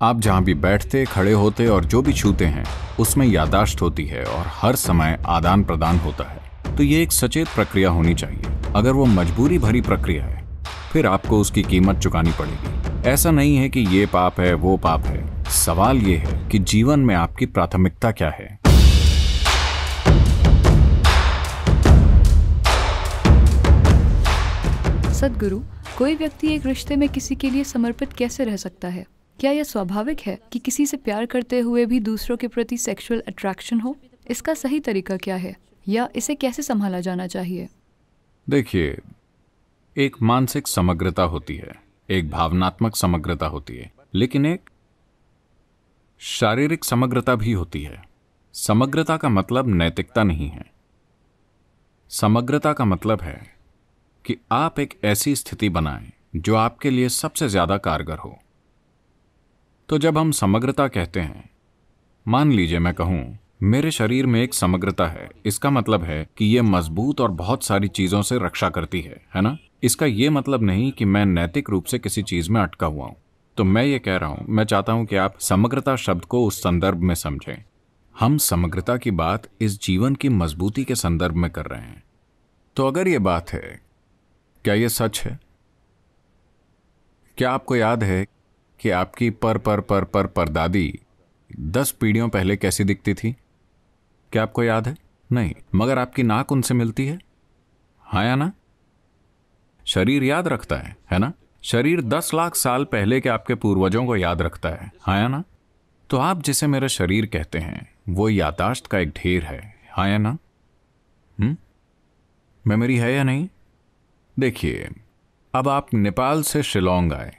आप जहां भी बैठते, खड़े होते और जो भी छूते हैं उसमें याददाश्त होती है और हर समय आदान प्रदान होता है। तो ये एक सचेत प्रक्रिया होनी चाहिए। अगर वो मजबूरी भरी प्रक्रिया है फिर आपको उसकी कीमत चुकानी पड़ेगी। ऐसा नहीं है कि ये पाप है वो पाप है। सवाल ये है कि जीवन में आपकी प्राथमिकता क्या है। सद्गुरु, कोई व्यक्ति एक रिश्ते में किसी के लिए समर्पित कैसे रह सकता है? क्या यह स्वाभाविक है कि किसी से प्यार करते हुए भी दूसरों के प्रति सेक्सुअल अट्रैक्शन हो? इसका सही तरीका क्या है या इसे कैसे संभाला जाना चाहिए? देखिए, एक मानसिक समग्रता होती है, एक भावनात्मक समग्रता होती है, लेकिन एक शारीरिक समग्रता भी होती है। समग्रता का मतलब नैतिकता नहीं है। समग्रता का मतलब है कि आप एक ऐसी स्थिति बनाएं जो आपके लिए सबसे ज्यादा कारगर हो। तो जब हम समग्रता कहते हैं, मान लीजिए मैं कहूं मेरे शरीर में एक समग्रता है, इसका मतलब है कि यह मजबूत और बहुत सारी चीजों से रक्षा करती है ना? इसका यह मतलब नहीं कि मैं नैतिक रूप से किसी चीज में अटका हुआ हूं। तो मैं ये कह रहा हूं, मैं चाहता हूं कि आप समग्रता शब्द को उस संदर्भ में समझें। हम समग्रता की बात इस जीवन की मजबूती के संदर्भ में कर रहे हैं। तो अगर यह बात है, क्या यह सच है? क्या आपको याद है कि आपकी परदादी 10 पीढ़ियों पहले कैसी दिखती थी? क्या आपको याद है? नहीं, मगर आपकी नाक उनसे मिलती है, हाँ या ना? शरीर याद रखता है ना? शरीर 10 लाख साल पहले के आपके पूर्वजों को याद रखता है, हाँ या ना? तो आप जिसे मेरा शरीर कहते हैं वो याददाश्त का एक ढेर है, हाँ या ना? मेमोरी है या नहीं? देखिए, अब आप नेपाल से शिलोंग आए।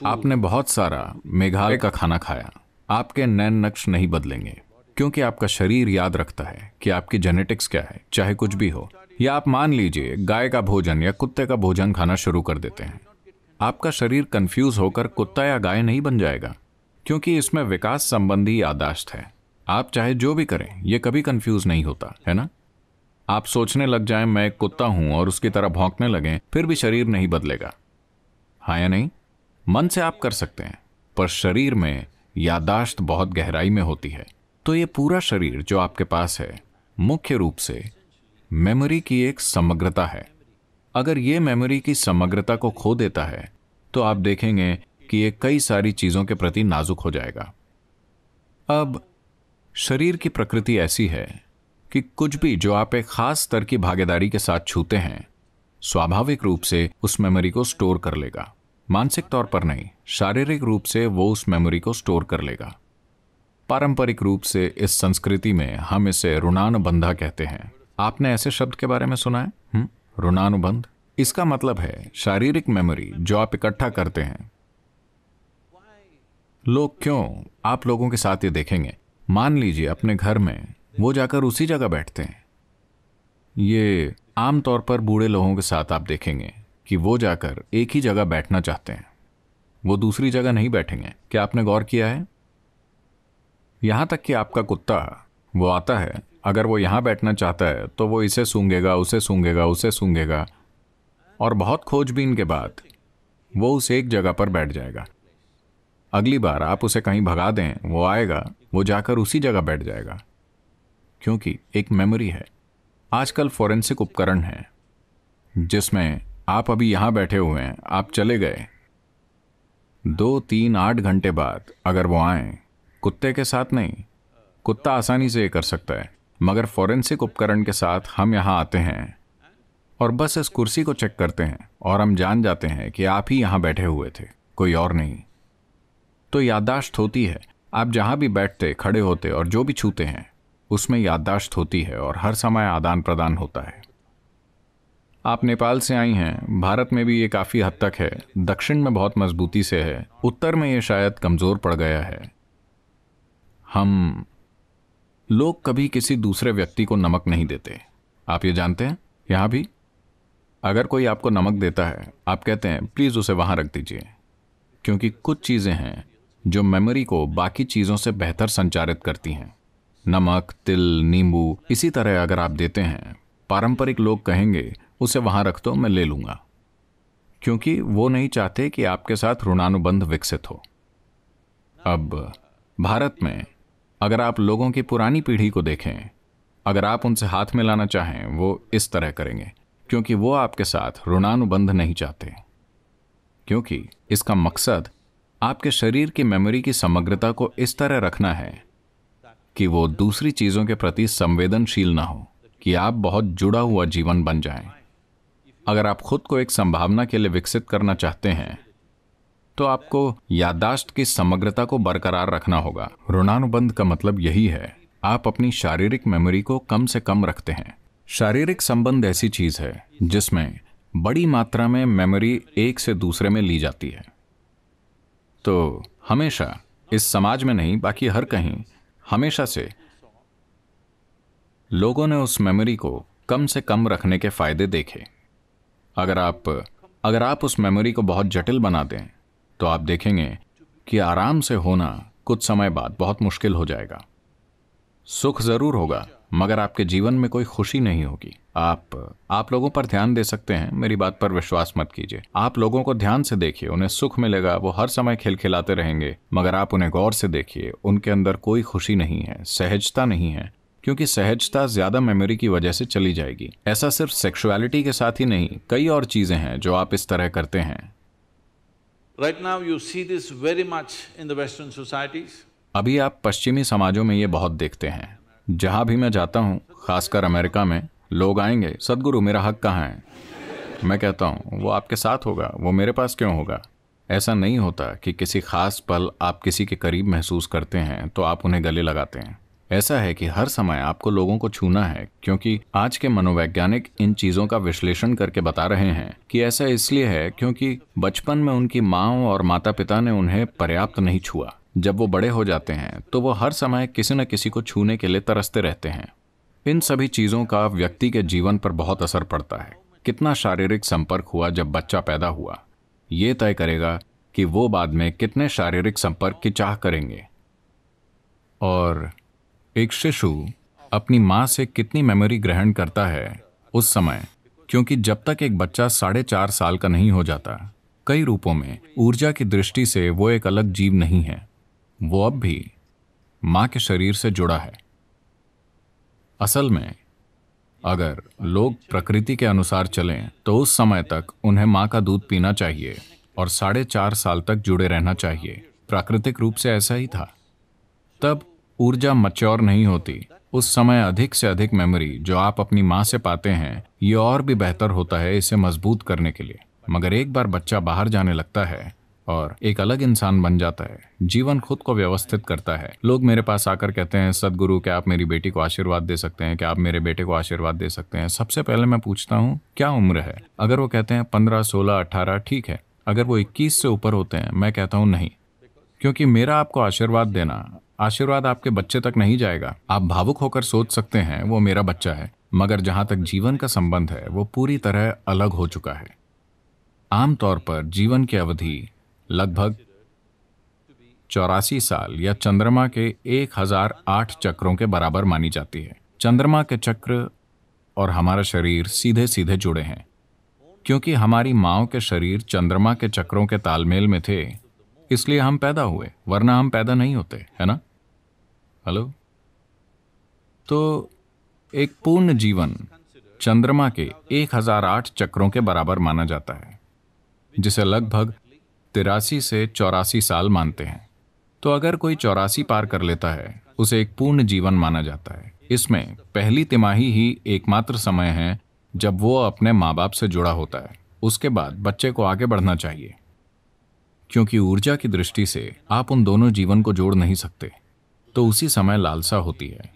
आपने बहुत सारा मेघालय का खाना खाया। आपके नैन नक्श नहीं बदलेंगे क्योंकि आपका शरीर याद रखता है कि आपकी जेनेटिक्स क्या है, चाहे कुछ भी हो। या आप मान लीजिए गाय का भोजन या कुत्ते का भोजन खाना शुरू कर देते हैं, आपका शरीर कंफ्यूज होकर कुत्ता या गाय नहीं बन जाएगा क्योंकि इसमें विकास संबंधी याददाश्त है। आप चाहे जो भी करें ये कभी कंफ्यूज नहीं होता, है ना? आप सोचने लग जाएं मैं एक कुत्ता हूं और उसकी तरह भौंकने लगें, फिर भी शरीर नहीं बदलेगा, हाँ या नहीं? मन से आप कर सकते हैं, पर शरीर में याददाश्त बहुत गहराई में होती है। तो ये पूरा शरीर जो आपके पास है मुख्य रूप से मेमोरी की एक समग्रता है। अगर ये मेमोरी की समग्रता को खो देता है तो आप देखेंगे कि ये कई सारी चीजों के प्रति नाजुक हो जाएगा। अब शरीर की प्रकृति ऐसी है कि कुछ भी जो आप एक खास स्तर की भागीदारी के साथ छूते हैं स्वाभाविक रूप से उस मेमोरी को स्टोर कर लेगा। मानसिक तौर पर नहीं, शारीरिक रूप से वो उस मेमोरी को स्टोर कर लेगा। पारंपरिक रूप से इस संस्कृति में हम इसे ऋणानुबंधा कहते हैं। आपने ऐसे शब्द के बारे में सुना है? ऋणानुबंध। इसका मतलब है शारीरिक मेमोरी जो आप इकट्ठा करते हैं। लोग क्यों, आप लोगों के साथ ये देखेंगे, मान लीजिए अपने घर में वो जाकर उसी जगह बैठते हैं। ये आमतौर पर बूढ़े लोगों के साथ आप देखेंगे कि वो जाकर एक ही जगह बैठना चाहते हैं, वो दूसरी जगह नहीं बैठेंगे। क्या आपने गौर किया है? यहां तक कि आपका कुत्ता वो आता है, अगर वो यहां बैठना चाहता है तो वो इसे सूंघेगा, उसे सूंघेगा, उसे सूंघेगा और बहुत खोजबीन के बाद वो उस एक जगह पर बैठ जाएगा। अगली बार आप उसे कहीं भगा दें, वो आएगा, वो जाकर उसी जगह बैठ जाएगा क्योंकि एक मेमोरी है। आजकल फोरेंसिक उपकरण हैं जिसमें आप अभी यहां बैठे हुए हैं, आप चले गए 2, 3, 8 घंटे बाद अगर वो आए, कुत्ते के साथ नहीं, कुत्ता आसानी से ये कर सकता है, मगर फोरेंसिक उपकरण के साथ हम यहां आते हैं और बस इस कुर्सी को चेक करते हैं और हम जान जाते हैं कि आप ही यहां बैठे हुए थे, कोई और नहीं। तो याददाश्त होती है। आप जहां भी बैठते, खड़े होते और जो भी छूते हैं उसमें याददाश्त होती है और हर समय आदान प्रदान होता है। आप नेपाल से आई हैं, भारत में भी ये काफी हद तक है, दक्षिण में बहुत मजबूती से है, उत्तर में ये शायद कमजोर पड़ गया है। हम लोग कभी किसी दूसरे व्यक्ति को नमक नहीं देते, आप ये जानते हैं? यहां भी अगर कोई आपको नमक देता है, आप कहते हैं प्लीज उसे वहां रख दीजिए, क्योंकि कुछ चीजें हैं जो मेमोरी को बाकी चीजों से बेहतर संचारित करती हैं। नमक, तिल, नींबू, इसी तरह अगर आप देते हैं, पारंपरिक लोग कहेंगे उसे वहां रख दो, मैं ले लूंगा। क्योंकि वो नहीं चाहते कि आपके साथ ऋणानुबंध विकसित हो। अब भारत में अगर आप लोगों की पुरानी पीढ़ी को देखें, अगर आप उनसे हाथ मिलाना चाहें, वो इस तरह करेंगे, क्योंकि वो आपके साथ ऋणानुबंध नहीं चाहते, क्योंकि इसका मकसद आपके शरीर की मेमोरी की समग्रता को इस तरह रखना है कि वो दूसरी चीजों के प्रति संवेदनशील ना हो, कि आप बहुत जुड़ा हुआ जीवन बन जाएं। अगर आप खुद को एक संभावना के लिए विकसित करना चाहते हैं तो आपको याददाश्त की समग्रता को बरकरार रखना होगा। ऋणानुबंध का मतलब यही है, आप अपनी शारीरिक मेमोरी को कम से कम रखते हैं। शारीरिक संबंध ऐसी चीज है जिसमें बड़ी मात्रा में मेमोरी एक से दूसरे में ली जाती है। तो हमेशा, इस समाज में नहीं बाकी हर कहीं, हमेशा से लोगों ने उस मेमोरी को कम से कम रखने के फायदे देखे। अगर आप उस मेमोरी को बहुत जटिल बना दें तो आप देखेंगे कि आराम से होना कुछ समय बाद बहुत मुश्किल हो जाएगा। सुख जरूर होगा मगर आपके जीवन में कोई खुशी नहीं होगी। आप लोगों पर ध्यान दे सकते हैं, मेरी बात पर विश्वास मत कीजिए। आप लोगों को ध्यान से देखिए, उन्हें सुख मिलेगा, वो हर समय खिलखिलाते रहेंगे, मगर आप उन्हें गौर से देखिए, उनके अंदर कोई खुशी नहीं है, सहजता नहीं है, क्योंकि सहजता ज्यादा मेमोरी की वजह से चली जाएगी। ऐसा सिर्फ सेक्सुअलिटी के साथ ही नहीं, कई और चीजें हैं जो आप इस तरह करते हैं। Right now you see this very much in the Western societies. अभी आप पश्चिमी समाजों में ये बहुत देखते हैं। जहां भी मैं जाता हूं, खासकर अमेरिका में, लोग आएंगे, सदगुरु मेरा हक कहाँ है? मैं कहता हूं वो आपके साथ होगा, वो मेरे पास क्यों होगा? ऐसा नहीं होता कि किसी खास पल आप किसी के करीब महसूस करते हैं तो आप उन्हें गले लगाते हैं। ऐसा है कि हर समय आपको लोगों को छूना है, क्योंकि आज के मनोवैज्ञानिक इन चीजों का विश्लेषण करके बता रहे हैं कि ऐसा इसलिए है क्योंकि बचपन में उनकी माँ और माता पिता ने उन्हें पर्याप्त नहीं छुआ। जब वो बड़े हो जाते हैं तो वो हर समय किसी न किसी को छूने के लिए तरसते रहते हैं। इन सभी चीजों का व्यक्ति के जीवन पर बहुत असर पड़ता है। कितना शारीरिक संपर्क हुआ जब बच्चा पैदा हुआ, ये तय करेगा कि वो बाद में कितने शारीरिक संपर्क की चाह करेंगे। और एक शिशु अपनी माँ से कितनी मेमोरी ग्रहण करता है उस समय, क्योंकि जब तक एक बच्चा 4.5 साल का नहीं हो जाता, कई रूपों में ऊर्जा की दृष्टि से वो एक अलग जीव नहीं है, वो अब भी माँ के शरीर से जुड़ा है। असल में अगर लोग प्रकृति के अनुसार चलें तो उस समय तक उन्हें माँ का दूध पीना चाहिए और 4.5 साल तक जुड़े रहना चाहिए। प्राकृतिक रूप से ऐसा ही था। तब ऊर्जा मैच्योर नहीं होती। उस समय अधिक से अधिक मेमोरी जो आप अपनी माँ से पाते हैं, ये और भी बेहतर होता है इसे मजबूत करने के लिए। मगर एक बार बच्चा बाहर जाने लगता है और एक अलग इंसान बन जाता है, जीवन खुद को व्यवस्थित करता है। लोग मेरे पास आकर कहते हैं, सदगुरु क्या आप मेरी बेटी को आशीर्वाद दे सकते हैं, क्या आप मेरे बेटे को आशीर्वाद दे सकते हैं? सबसे पहले मैं पूछता हूँ क्या उम्र है। अगर वो कहते हैं 15, 16, 18, ठीक है। अगर वो 21 से ऊपर होते हैं, मैं कहता हूँ नहीं, क्योंकि मेरा आपको आशीर्वाद देना, आशीर्वाद आपके बच्चे तक नहीं जाएगा। आप भावुक होकर सोच सकते हैं वो मेरा बच्चा है, मगर जहां तक जीवन का संबंध है वो पूरी तरह अलग हो चुका है। आमतौर पर जीवन की अवधि लगभग 84 साल या चंद्रमा के 1008 चक्रों के बराबर मानी जाती है। चंद्रमा के चक्र और हमारा शरीर सीधे सीधे जुड़े हैं, क्योंकि हमारी माँओं के शरीर चंद्रमा के चक्रों के तालमेल में थे, इसलिए हम पैदा हुए, वरना हम पैदा नहीं होते, है ना? हेलो? तो एक पूर्ण जीवन चंद्रमा के 1008 चक्रों के बराबर माना जाता है, जिसे लगभग 83 से 84 साल मानते हैं। तो अगर कोई 84 पार कर लेता है, उसे एक पूर्ण जीवन माना जाता है। इसमें पहली तिमाही ही एकमात्र समय है जब वो अपने माँ बाप से जुड़ा होता है। उसके बाद बच्चे को आगे बढ़ना चाहिए, क्योंकि ऊर्जा की दृष्टि से आप उन दोनों जीवन को जोड़ नहीं सकते। तो उसी समय लालसा होती है।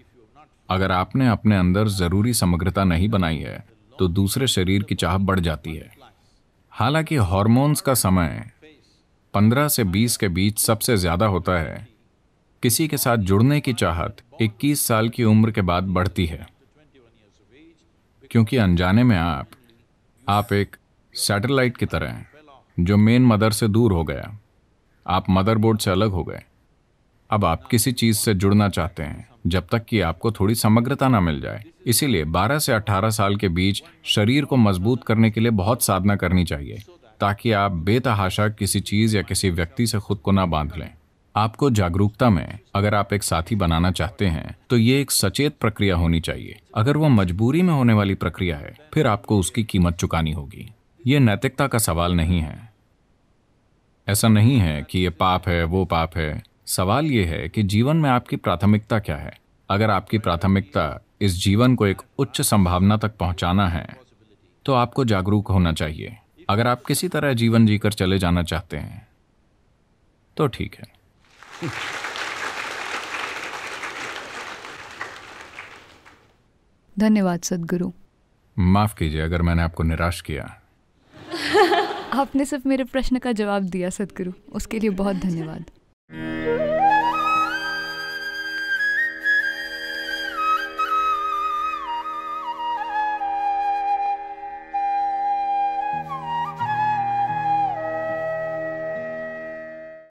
अगर आपने अपने अंदर जरूरी समग्रता नहीं बनाई है तो दूसरे शरीर की चाह बढ़ जाती है। हालांकि हार्मोन्स का समय 15 से 20 के बीच सबसे ज्यादा होता है, किसी के साथ जुड़ने की चाहत 21 साल की उम्र के बाद बढ़ती है, क्योंकि अनजाने में आप एक सैटेलाइट की तरह हैं जो मेन मदर से दूर हो गया। आप मदरबोर्ड से अलग हो गए। अब आप किसी चीज से जुड़ना चाहते हैं जब तक कि आपको थोड़ी समग्रता ना मिल जाए। इसीलिए 12 से 18 साल के बीच शरीर को मजबूत करने के लिए बहुत साधना करनी चाहिए। ताकि आप बेतहाशा किसी चीज या किसी व्यक्ति से खुद को ना बांध लें। आपको जागरूकता में अगर आप एक साथी बनाना चाहते हैं तो ये एक सचेत प्रक्रिया होनी चाहिए। अगर वो मजबूरी में होने वाली प्रक्रिया है फिर आपको उसकी कीमत चुकानी होगी। ये नैतिकता का सवाल नहीं है। ऐसा नहीं है कि ये पाप है वो पाप है। सवाल ये है कि जीवन में आपकी प्राथमिकता क्या है। अगर आपकी प्राथमिकता इस जीवन को एक उच्च संभावना तक पहुंचाना है तो आपको जागरूक होना चाहिए। अगर आप किसी तरह जीवन जीकर चले जाना चाहते हैं तो ठीक है। धन्यवाद सद्गुरु। माफ कीजिए अगर मैंने आपको निराश किया। आपने सिर्फ मेरे प्रश्न का जवाब दिया सद्गुरु, उसके लिए बहुत धन्यवाद।